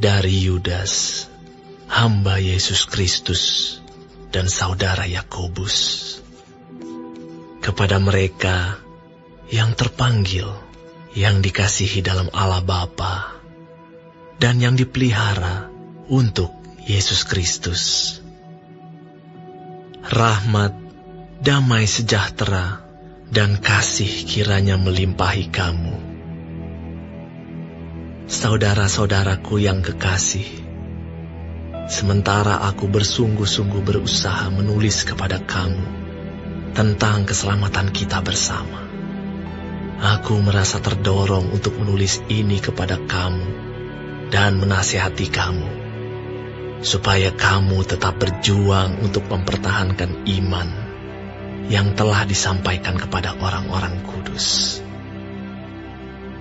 dari Yudas, hamba Yesus Kristus, dan saudara Yakobus. Kepada mereka yang terpanggil, yang dikasihi dalam Allah Bapa, dan yang dipelihara untuk Yesus Kristus. Rahmat, damai sejahtera, dan kasih kiranya melimpahi kamu. Saudara-saudaraku yang kekasih, sementara aku bersungguh-sungguh berusaha menulis kepada kamu tentang keselamatan kita bersama, aku merasa terdorong untuk menulis ini kepada kamu dan menasihati kamu, supaya kamu tetap berjuang untuk mempertahankan iman yang telah disampaikan kepada orang-orang kudus.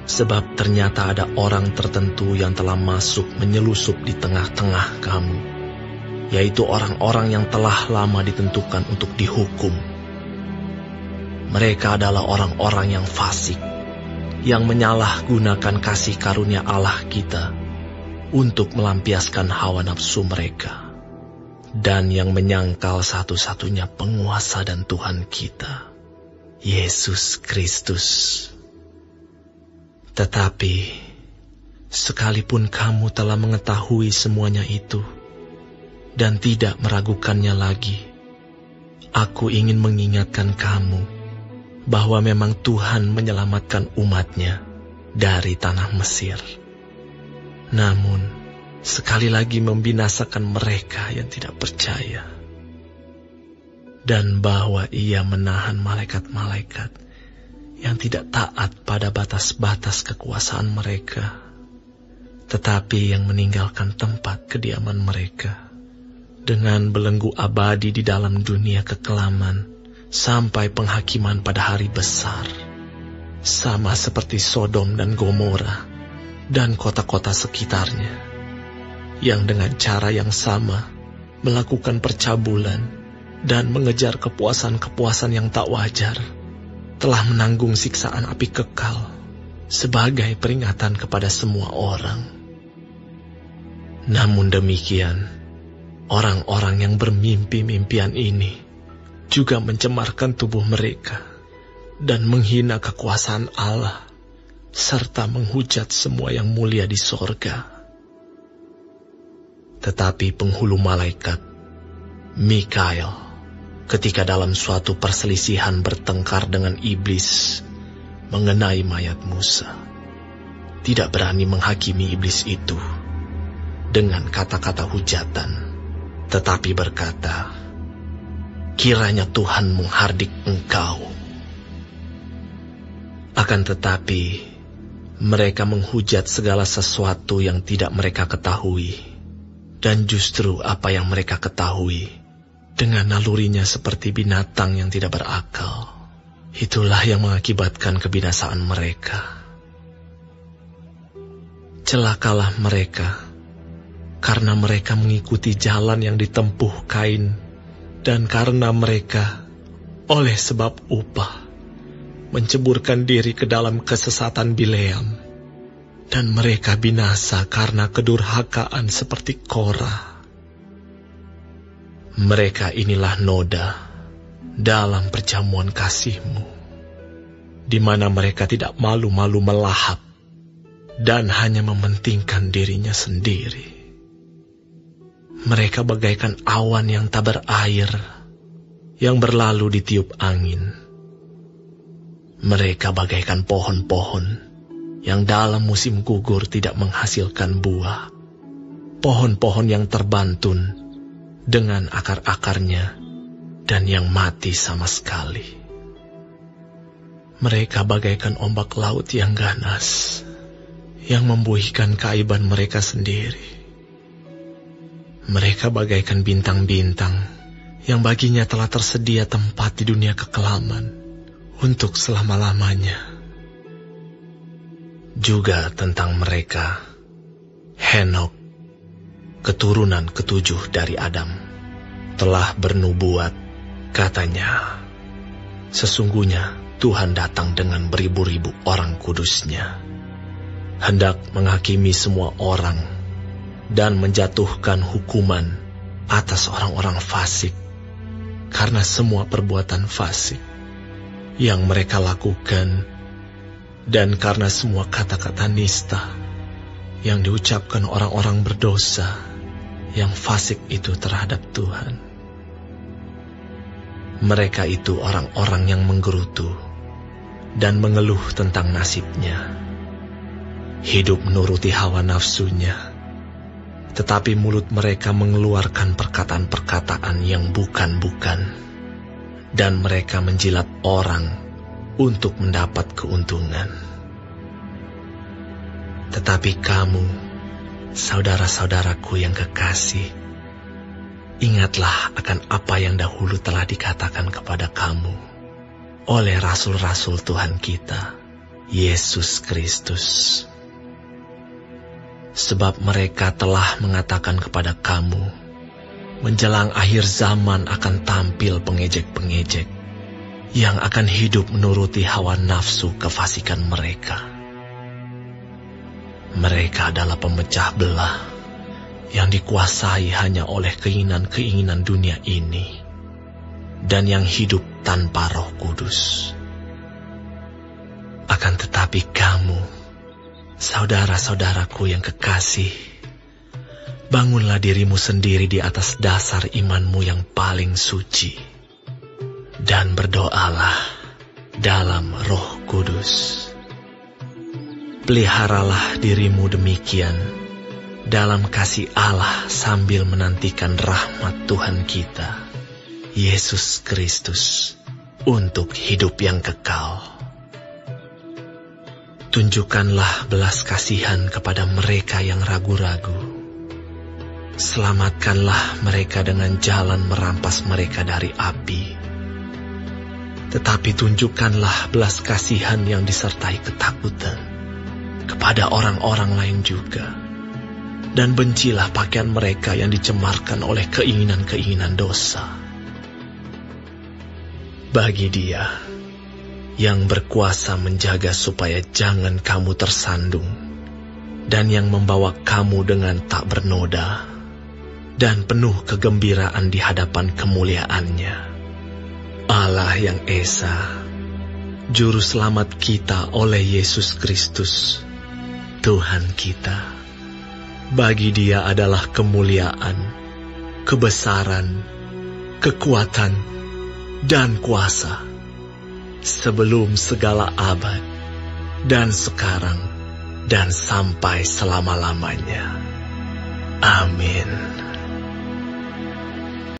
Sebab ternyata ada orang tertentu yang telah masuk menyelusup di tengah-tengah kamu, yaitu orang-orang yang telah lama ditentukan untuk dihukum. Mereka adalah orang-orang yang fasik, yang menyalahgunakan kasih karunia Allah kita untuk melampiaskan hawa nafsu mereka, dan yang menyangkal satu-satunya penguasa dan Tuhan kita, Yesus Kristus. Tetapi, sekalipun kamu telah mengetahui semuanya itu, dan tidak meragukannya lagi, aku ingin mengingatkan kamu bahwa memang Tuhan menyelamatkan umat-Nya dari tanah Mesir. Namun, sekali lagi membinasakan mereka yang tidak percaya. Dan bahwa Ia menahan malaikat-malaikat yang tidak taat pada batas-batas kekuasaan mereka, tetapi yang meninggalkan tempat kediaman mereka, dengan belenggu abadi di dalam dunia kekelaman, sampai penghakiman pada hari besar, sama seperti Sodom dan Gomora dan kota-kota sekitarnya, yang dengan cara yang sama melakukan percabulan dan mengejar kepuasan-kepuasan yang tak wajar, telah menanggung siksaan api kekal sebagai peringatan kepada semua orang. Namun demikian, orang-orang yang bermimpi-mimpian ini juga mencemarkan tubuh mereka dan menghina kekuasaan Allah, serta menghujat semua yang mulia di sorga. Tetapi penghulu malaikat, Mikael, ketika dalam suatu perselisihan bertengkar dengan iblis mengenai mayat Musa, tidak berani menghakimi iblis itu dengan kata-kata hujatan, tetapi berkata, "Kiranya Tuhan menghardik engkau." Akan tetapi, mereka menghujat segala sesuatu yang tidak mereka ketahui, dan justru apa yang mereka ketahui, dengan nalurinya seperti binatang yang tidak berakal, itulah yang mengakibatkan kebinasaan mereka. Celakalah mereka, karena mereka mengikuti jalan yang ditempuh Kain, dan karena mereka, oleh sebab upah, menceburkan diri ke dalam kesesatan Bileam, dan mereka binasa karena kedurhakaan seperti Korah. Mereka inilah noda dalam perjamuan kasih-Mu, di mana mereka tidak malu-malu melahap dan hanya mementingkan dirinya sendiri. Mereka bagaikan awan yang tak berair, yang berlalu ditiup angin. Mereka bagaikan pohon-pohon yang dalam musim gugur tidak menghasilkan buah, pohon-pohon yang terbantun dengan akar-akarnya dan yang mati sama sekali. Mereka bagaikan ombak laut yang ganas, yang membuihkan keaiban mereka sendiri. Mereka bagaikan bintang-bintang yang baginya telah tersedia tempat di dunia kekelaman untuk selama-lamanya. Juga tentang mereka, Henok, keturunan ketujuh dari Adam, telah bernubuat, katanya, "Sesungguhnya Tuhan datang dengan beribu-ribu orang kudus-Nya, hendak menghakimi semua orang dan menjatuhkan hukuman atas orang-orang fasik karena semua perbuatan fasik yang mereka lakukan dan karena semua kata-kata nista yang diucapkan orang-orang berdosa yang fasik itu terhadap Tuhan. Mereka itu orang-orang yang menggerutu dan mengeluh tentang nasibnya. Hidup menuruti hawa nafsunya, tetapi mulut mereka mengeluarkan perkataan-perkataan yang bukan-bukan, dan mereka menjilat orang untuk mendapat keuntungan. Tetapi kamu, saudara-saudaraku yang kekasih, ingatlah akan apa yang dahulu telah dikatakan kepada kamu oleh rasul-rasul Tuhan kita, Yesus Kristus. Sebab mereka telah mengatakan kepada kamu, menjelang akhir zaman akan tampil pengejek-pengejek yang akan hidup menuruti hawa nafsu kefasikan mereka. Mereka adalah pemecah belah yang dikuasai hanya oleh keinginan-keinginan dunia ini dan yang hidup tanpa Roh Kudus. Akan tetapi kamu, saudara-saudaraku yang kekasih, bangunlah dirimu sendiri di atas dasar imanmu yang paling suci, dan berdoalah dalam Roh Kudus. Peliharalah dirimu demikian dalam kasih Allah sambil menantikan rahmat Tuhan kita, Yesus Kristus, untuk hidup yang kekal. Tunjukkanlah belas kasihan kepada mereka yang ragu-ragu. Selamatkanlah mereka dengan jalan merampas mereka dari api. Tetapi tunjukkanlah belas kasihan yang disertai ketakutan kepada orang-orang lain juga. Dan bencilah pakaian mereka yang dicemarkan oleh keinginan-keinginan dosa. Bagi Dia yang berkuasa menjaga supaya jangan kamu tersandung, dan yang membawa kamu dengan tak bernoda, dan penuh kegembiraan di hadapan kemuliaan-Nya, Allah yang Esa, Juru Selamat kita oleh Yesus Kristus, Tuhan kita. Bagi Dia adalah kemuliaan, kebesaran, kekuatan, dan kuasa, sebelum segala abad, dan sekarang, dan sampai selama-lamanya. Amin.